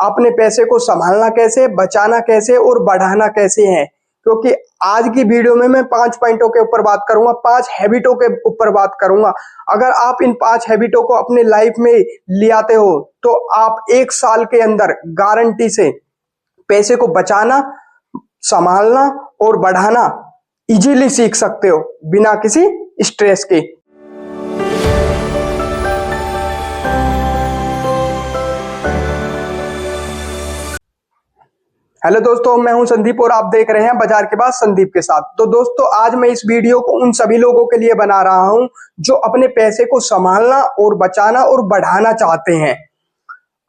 अपने पैसे को संभालना कैसे, बचाना कैसे और बढ़ाना कैसे है। क्योंकि आज की वीडियो में मैं 5 पॉइंटों के ऊपर बात करूंगा, 5 हैबिटों के ऊपर बात करूंगा। अगर आप इन 5 हैबिटों को अपने लाइफ में ले आते हो तो आप 1 साल के अंदर गारंटी से पैसे को बचाना, संभालना और बढ़ाना इजीली सीख सकते हो बिना किसी स्ट्रेस के। हेलो दोस्तों, मैं हूं संदीप और आप देख रहे हैं बाजार के बाद संदीप के साथ। तो दोस्तों, आज मैं इस वीडियो को उन सभी लोगों के लिए बना रहा हूं जो अपने पैसे को संभालना और बचाना और बढ़ाना चाहते हैं।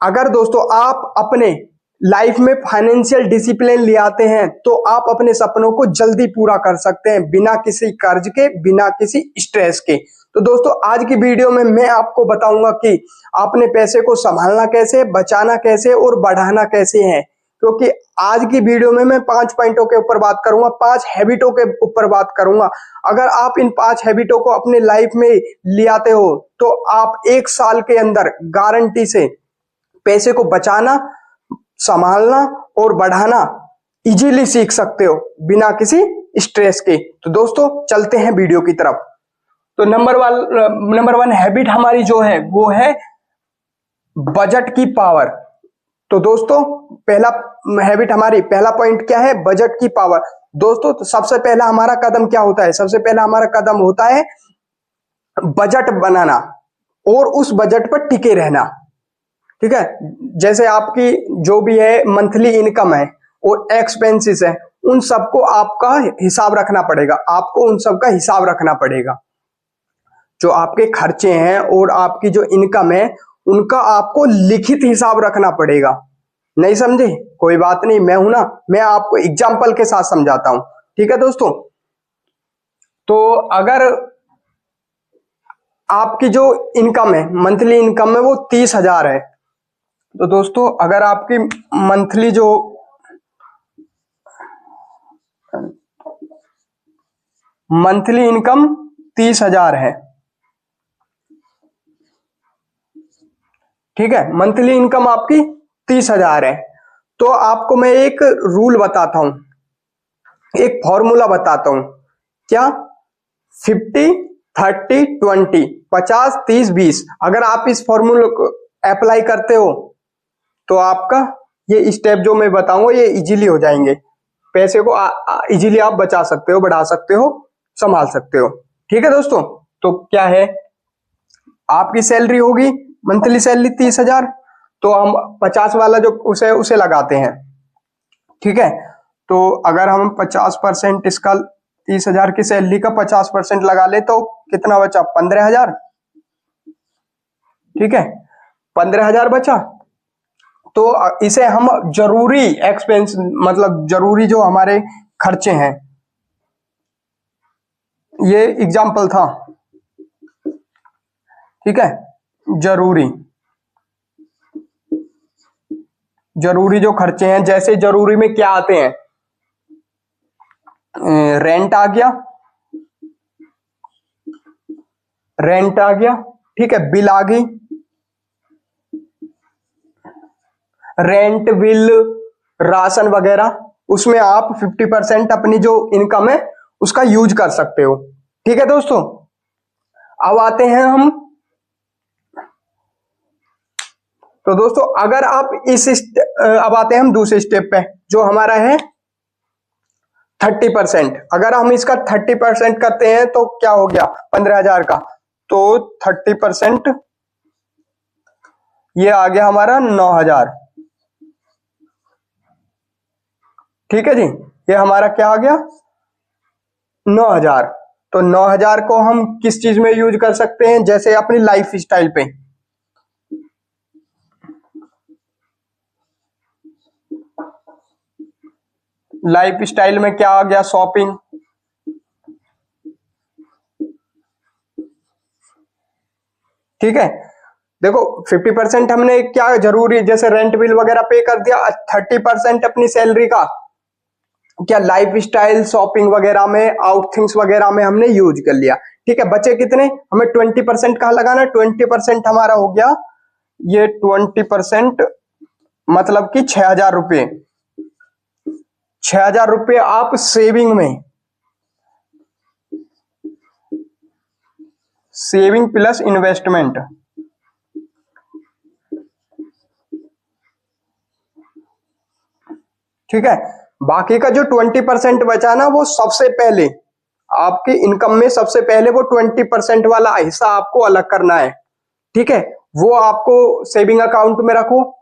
अगर दोस्तों आप अपने लाइफ में फाइनेंशियल डिसिप्लिन ले आते हैं तो आप अपने सपनों को जल्दी पूरा कर सकते हैं बिना किसी कर्ज के, बिना किसी स्ट्रेस के। तो दोस्तों, आज की वीडियो में मैं आपको बताऊंगा कि अपने पैसे को संभालना कैसे, बचाना कैसे और बढ़ाना कैसे है। क्योंकि आज की वीडियो में मैं 5 पॉइंटों के ऊपर बात करूंगा, 5 हैबिटों के ऊपर बात करूंगा। अगर आप इन 5 हैबिटों को अपने लाइफ में ले आते हो तो आप 1 साल के अंदर गारंटी से पैसे को बचाना, संभालना और बढ़ाना इजीली सीख सकते हो बिना किसी स्ट्रेस के। तो दोस्तों, चलते हैं वीडियो की तरफ। तो नंबर 1 हैबिट हमारी जो है वो है बजट की पावर। तो दोस्तों, पहला हैबिट हमारी, पहला पॉइंट क्या है? बजट की पावर। दोस्तों, तो सबसे पहला हमारा कदम क्या होता है? सबसे पहला हमारा कदम होता है बजट बनाना और उस बजट पर टिके रहना। ठीक है, जैसे आपकी जो भी है मंथली इनकम है और एक्सपेंसेस है, उन सबको आपका हिसाब रखना पड़ेगा। आपको उन सब का हिसाब रखना पड़ेगा। जो आपके खर्चे हैं और आपकी जो इनकम है उनका आपको लिखित हिसाब रखना पड़ेगा। नहीं समझे? कोई बात नहीं, मैं हूं ना, मैं आपको एग्जाम्पल के साथ समझाता हूं। ठीक है दोस्तों, तो अगर आपकी जो इनकम है, मंथली इनकम है, वो 30,000 है। तो दोस्तों, अगर आपकी मंथली जो मंथली इनकम 30,000 है, ठीक है, मंथली इनकम आपकी 30,000 है, तो आपको मैं एक रूल बताता हूं, एक फॉर्मूला बताता हूं। क्या? 50-30-20, 50-30-20। अगर आप इस फॉर्मूले को अप्लाई करते हो तो आपका ये स्टेप जो मैं बताऊंगा ये इजीली हो जाएंगे। पैसे को इजीली आप बचा सकते हो, बढ़ा सकते हो, संभाल सकते हो। ठीक है दोस्तों, तो क्या है, आपकी सैलरी होगी, मंथली सैलरी 30,000, तो हम 50 वाला जो उसे लगाते हैं। ठीक है, तो अगर हम 50% इसका 30,000 की सैलरी का 50% लगा ले तो कितना बचा? 15,000। ठीक है, 15,000 बचा। तो इसे हम जरूरी एक्सपेंस, मतलब जरूरी जो हमारे खर्चे हैं, ये एग्जाम्पल था। ठीक है, जरूरी जो खर्चे हैं, जैसे जरूरी में क्या आते हैं? रेंट आ गया, ठीक है, बिल आ गई, रेंट, बिल, राशन वगैरह, उसमें आप 50% अपनी जो इनकम है उसका यूज कर सकते हो। ठीक है दोस्तों, अब आते हैं हम, तो दोस्तों अगर आप अब आते हैं हम दूसरे स्टेप पे, जो हमारा है 30%। अगर हम इसका 30% करते हैं तो क्या हो गया? 15,000 का, तो 30% ये आ गया हमारा 9,000। ठीक है जी, ये हमारा क्या आ गया? 9,000। तो 9,000 को हम किस चीज में यूज कर सकते हैं? जैसे अपनी लाइफ स्टाइल पे। लाइफ स्टाइल में क्या आ गया? शॉपिंग। ठीक है, देखो 50% हमने क्या जरूरी, जैसे रेंट बिल वगैरह पे कर दिया, 30% अपनी सैलरी का क्या लाइफ स्टाइल, शॉपिंग वगैरह में, आउटथिंग्स वगैरह में हमने यूज कर लिया। ठीक है, बचे कितने? हमें 20% कहाँ लगाना? 20% हमारा हो गया, ये 20% मतलब कि 6,000 रुपये, 6,000 रुपये आप सेविंग में, सेविंग प्लस इन्वेस्टमेंट, ठीक है। बाकी का जो 20% बचा ना, वो सबसे पहले आपकी इनकम में सबसे पहले वो 20% वाला हिस्सा आपको अलग करना है, ठीक है। वो आपको सेविंग अकाउंट में रखो,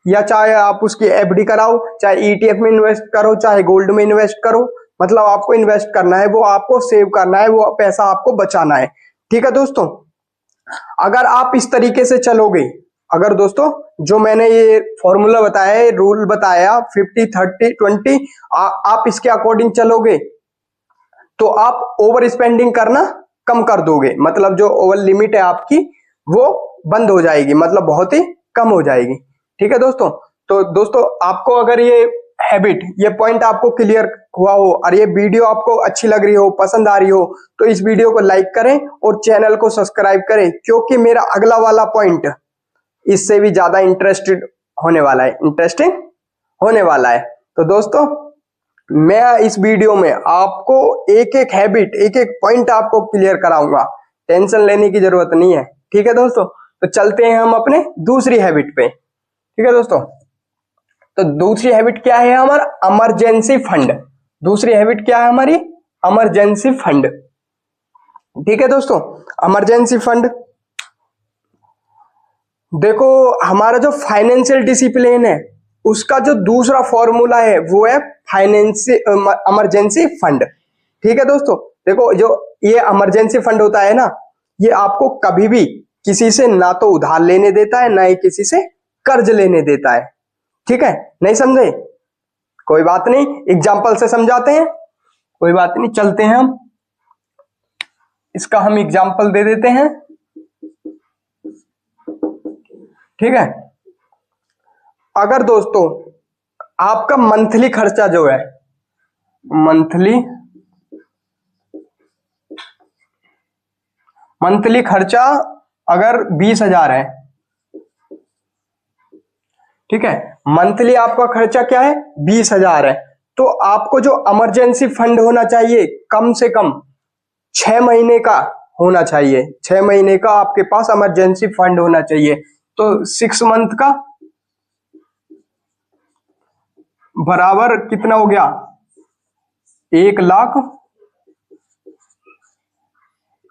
या चाहे आप उसकी एफडी कराओ, चाहे ईटीएफ में इन्वेस्ट करो, चाहे गोल्ड में इन्वेस्ट करो, मतलब आपको इन्वेस्ट करना है, वो आपको सेव करना है, वो पैसा आपको बचाना है, ठीक है दोस्तों। अगर आप इस तरीके से चलोगे, अगर दोस्तों जो मैंने ये फॉर्मूला बताया है, रूल बताया 50-30-20, आप इसके अकॉर्डिंग चलोगे तो आप ओवर स्पेंडिंग करना कम कर दोगे, मतलब जो ओवर लिमिट है आपकी वो बंद हो जाएगी, मतलब बहुत ही कम हो जाएगी, ठीक है दोस्तों। तो दोस्तों आपको अगर ये हैबिट, ये पॉइंट आपको क्लियर हुआ हो और ये वीडियो आपको अच्छी लग रही हो, पसंद आ रही हो, तो इस वीडियो को लाइक करें और चैनल को सब्सक्राइब करें, क्योंकि मेरा अगला वाला पॉइंट इससे भी ज्यादा इंटरेस्टिंग होने वाला है। तो दोस्तों मैं इस वीडियो में आपको एक एक हैबिट, एक एक पॉइंट आपको क्लियर कराऊंगा, टेंशन लेने की जरूरत नहीं है, ठीक है दोस्तों। तो चलते हैं हम अपने दूसरी हैबिट पे, ठीक है दोस्तों। तो दूसरी हैबिट क्या है हमारा? Emergency fund. दूसरी हैबिट क्या है हमारी? इमरजेंसी फंड, ठीक है दोस्तों। इमरजेंसी फंड, देखो हमारा जो फाइनेंशियल डिसिप्लिन है उसका जो दूसरा फॉर्मूला है वो है इमरजेंसी फंड, ठीक है दोस्तों। देखो जो ये इमरजेंसी फंड होता है ना, ये आपको कभी भी किसी से ना तो उधार लेने देता है, ना ही किसी से कर्ज लेने देता है, ठीक है। नहीं समझे? कोई बात नहीं, एग्जाम्पल से समझाते हैं, कोई बात नहीं, चलते हैं हम इसका हम एग्जाम्पल दे देते हैं, ठीक है। अगर दोस्तों आपका मंथली खर्चा जो है, मंथली खर्चा अगर 20,000 है, ठीक है, मंथली आपका खर्चा क्या है? 20,000 है, तो आपको जो इमरजेंसी फंड होना चाहिए कम से कम 6 महीने का होना चाहिए, 6 महीने का आपके पास इमरजेंसी फंड होना चाहिए। तो 6 मंथ का बराबर कितना हो गया?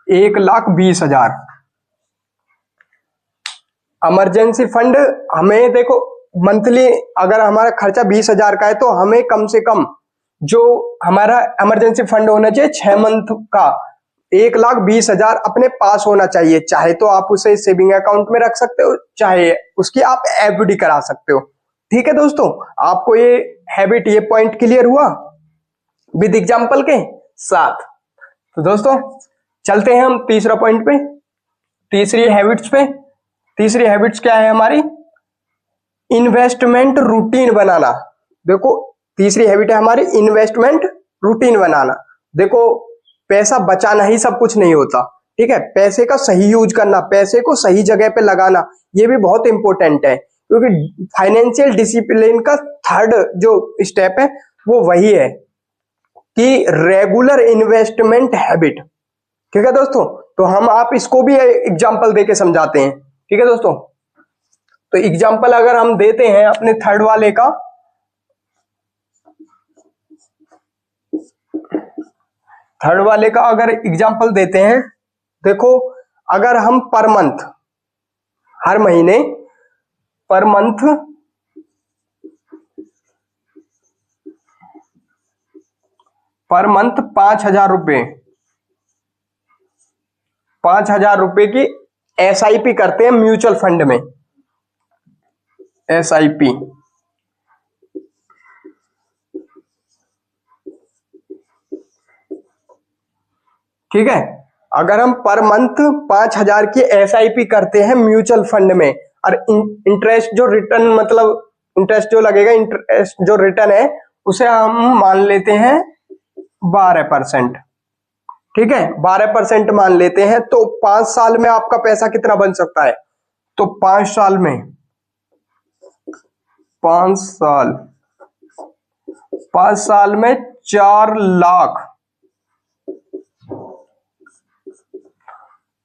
1,20,000 इमरजेंसी फंड हमें। देखो मंथली अगर हमारा खर्चा 20,000 का है तो हमें कम से कम जो हमारा इमरजेंसी फंड होना चाहिए 6 मंथ का 1,20,000 अपने पास होना चाहिए। चाहे तो आप उसे सेविंग अकाउंट में रख सकते हो, चाहे उसकी आप एफडी करा सकते हो, ठीक है दोस्तों। आपको ये हैबिट, ये पॉइंट क्लियर हुआ विद एग्जांपल के साथ? तो दोस्तों चलते हैं हम तीसरा पॉइंट पे, तीसरी हैबिट्स पे। तीसरी हैबिट्स क्या है हमारी? इन्वेस्टमेंट रूटीन बनाना। देखो तीसरी हैबिट है हमारी इन्वेस्टमेंट रूटीन बनाना। देखो पैसा बचाना ही सब कुछ नहीं होता, ठीक है, पैसे का सही यूज करना, पैसे को सही जगह पे लगाना, ये भी बहुत इंपॉर्टेंट है, क्योंकि फाइनेंशियल डिसिप्लिन का थर्ड जो स्टेप है वो वही है कि रेगुलर इन्वेस्टमेंट हैबिट, ठीक है दोस्तों। तो हम आप इसको भी एग्जांपल देके समझाते हैं, ठीक है दोस्तों। तो एग्जांपल अगर हम देते हैं अपने थर्ड वाले का, अगर एग्जांपल देते हैं, देखो अगर हम पर मंथ, हर महीने पर मंथ 5,000 रुपए की एसआईपी करते हैं म्यूचुअल फंड में, एसआईपी, ठीक है। अगर हम पर मंथ 5,000 की एसआईपी करते हैं म्यूचुअल फंड में, और इंटरेस्ट जो रिटर्न, मतलब इंटरेस्ट जो लगेगा, इंटरेस्ट जो रिटर्न है उसे हम मान लेते हैं 12%, ठीक है, 12% मान लेते हैं। तो 5 साल में आपका पैसा कितना बन सकता है? तो 5 साल में 5 साल, 5 साल में 4 लाख,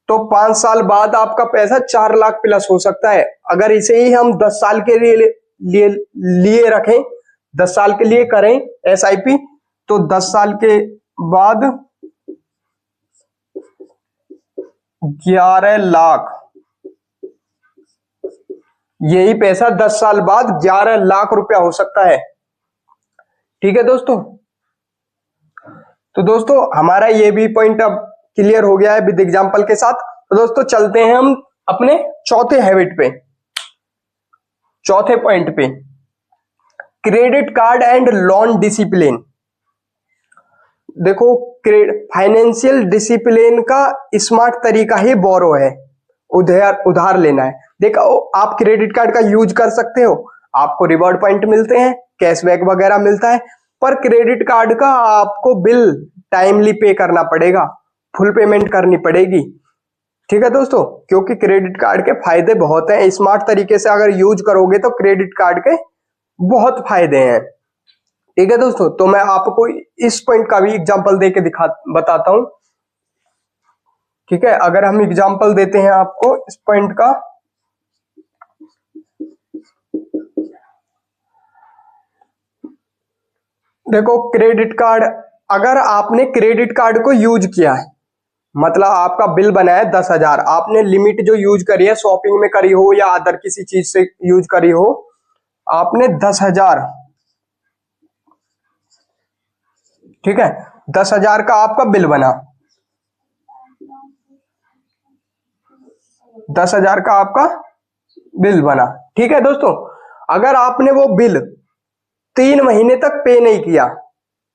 तो 5 साल बाद आपका पैसा 4 लाख प्लस हो सकता है। अगर इसे ही हम 10 साल के लिए रखें, 10 साल के लिए करें SIP, तो 10 साल के बाद 11 लाख, यही पैसा 10 साल बाद 11 लाख रुपया हो सकता है। ठीक है दोस्तों, तो दोस्तों हमारा ये भी पॉइंट अब क्लियर हो गया है विद एग्जांपल के साथ। तो दोस्तों चलते हैं हम अपने चौथे हैबिट पे, चौथे पॉइंट पे, credit card and loan discipline. देखो, फाइनेंशियल डिसिप्लिन का स्मार्ट तरीका ही बोरो है, उधार लेना है। देखो, आप क्रेडिट कार्ड का यूज कर सकते हो, आपको रिवॉर्ड पॉइंट मिलते हैं, कैशबैक वगैरह मिलता है, पर क्रेडिट कार्ड का आपको बिल टाइमली पे करना पड़ेगा, फुल पेमेंट करनी पड़ेगी। ठीक है दोस्तों, क्योंकि क्रेडिट कार्ड के फायदे बहुत हैं, स्मार्ट तरीके से अगर यूज करोगे तो क्रेडिट कार्ड के बहुत फायदे हैं। ठीक है दोस्तों, तो मैं आपको इस पॉइंट का भी एग्जांपल देके बताता हूं। ठीक है, अगर हम एग्जांपल देते हैं आपको इस पॉइंट का, देखो क्रेडिट कार्ड, अगर आपने क्रेडिट कार्ड को यूज किया है, मतलब आपका बिल बना है 10,000, आपने लिमिट जो यूज करी है, शॉपिंग में करी हो या अदर किसी चीज से यूज करी हो, आपने 10,000, ठीक है, 10,000 का आपका बिल बना, 10,000 का आपका बिल बना। ठीक है दोस्तों, अगर आपने वो बिल 3 महीने तक पे नहीं किया,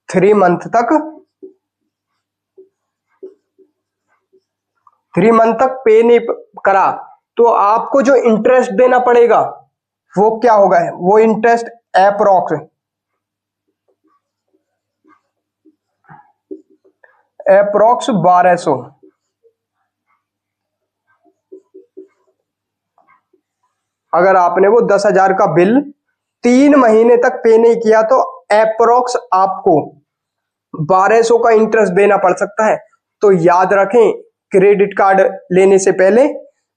3 मंथ तक, 3 मंथ तक पे नहीं करा, तो आपको जो इंटरेस्ट देना पड़ेगा वो क्या होगा, वो इंटरेस्ट अप्रोक्स 1200। अगर आपने वो 10,000 का बिल 3 महीने तक पे नहीं किया तो अप्रोक्स आपको 1200 का इंटरेस्ट देना पड़ सकता है। तो याद रखें, क्रेडिट कार्ड लेने से पहले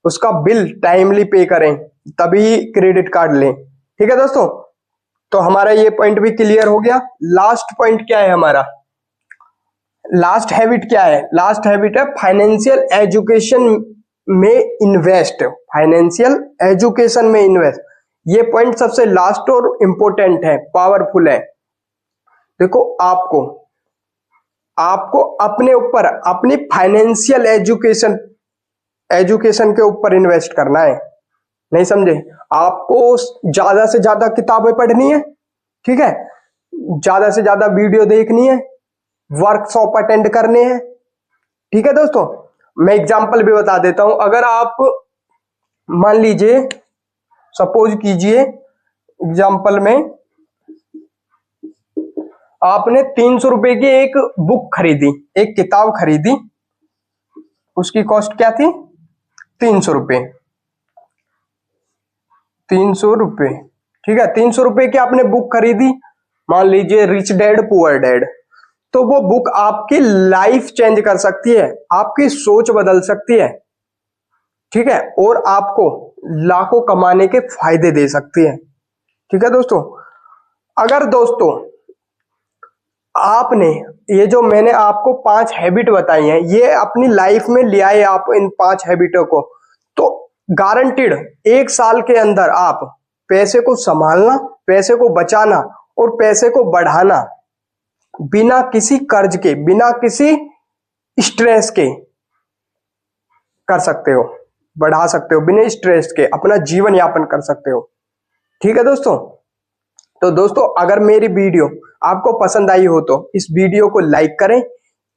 उसका बिल टाइमली पे करें, तभी क्रेडिट कार्ड लें। ठीक है दोस्तों, तो हमारा ये पॉइंट भी क्लियर हो गया। लास्ट पॉइंट क्या है हमारा, लास्ट हैबिट क्या है, लास्ट हैबिट है फाइनेंशियल एजुकेशन में इन्वेस्ट, फाइनेंशियल एजुकेशन में इन्वेस्ट। ये पॉइंट सबसे लास्ट और इंपॉर्टेंट है, पावरफुल है। देखो, आपको अपने ऊपर, अपनी फाइनेंशियल एजुकेशन के ऊपर इन्वेस्ट करना है। नहीं समझे, आपको ज्यादा से ज्यादा किताबें पढ़नी है, ठीक है, ज्यादा से ज्यादा वीडियो देखनी है, वर्कशॉप अटेंड करने हैं। ठीक है दोस्तों, मैं एग्जांपल भी बता देता हूं। अगर आप मान लीजिए, सपोज कीजिए एग्जांपल में, आपने 300 रुपए की एक बुक खरीदी, एक किताब खरीदी, उसकी कॉस्ट क्या थी, 300 रुपए, 300 रुपए, ठीक है, 300 रुपए की आपने बुक खरीदी, मान लीजिए रिच डैड पुअर डैड। तो वो बुक आपकी लाइफ चेंज कर सकती है, आपकी सोच बदल सकती है, ठीक है, और आपको लाखों कमाने के फायदे दे सकती है। ठीक है दोस्तों, अगर दोस्तों आपने ये जो मैंने आपको 5 हैबिट बताई हैं, ये अपनी लाइफ में ले आए आप इन 5 हैबिटों को, तो गारंटीड 1 साल के अंदर आप पैसे को संभालना, पैसे को बचाना और पैसे को बढ़ाना बिना किसी कर्ज के, बिना किसी स्ट्रेस के कर सकते हो, बढ़ा सकते हो, बिना स्ट्रेस के अपना जीवन यापन कर सकते हो। ठीक है दोस्तों, तो दोस्तों अगर मेरी वीडियो आपको पसंद आई हो तो इस वीडियो को लाइक करें,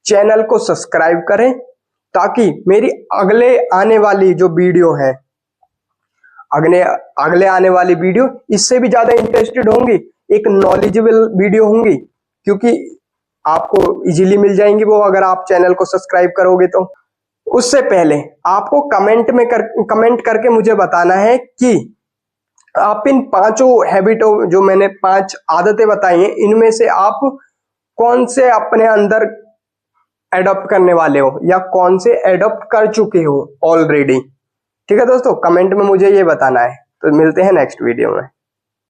चैनल को सब्सक्राइब करें, ताकि मेरी अगले आने वाली जो वीडियो है, अगले आने वाली वीडियो इससे भी ज्यादा इंटरेस्टेड होंगी, एक नॉलेजेबल वीडियो होंगी, क्योंकि आपको इजीली मिल जाएंगी वो, अगर आप चैनल को सब्सक्राइब करोगे तो। उससे पहले आपको कमेंट करके मुझे बताना है कि आप इन पांचों हैबिटों, जो मैंने 5 आदतें बताई हैं, इनमें से आप कौन से अपने अंदर एडॉप्ट करने वाले हो या कौन से एडॉप्ट कर चुके हो ऑलरेडी। ठीक है दोस्तों, कमेंट में मुझे ये बताना है। तो मिलते हैं नेक्स्ट वीडियो में।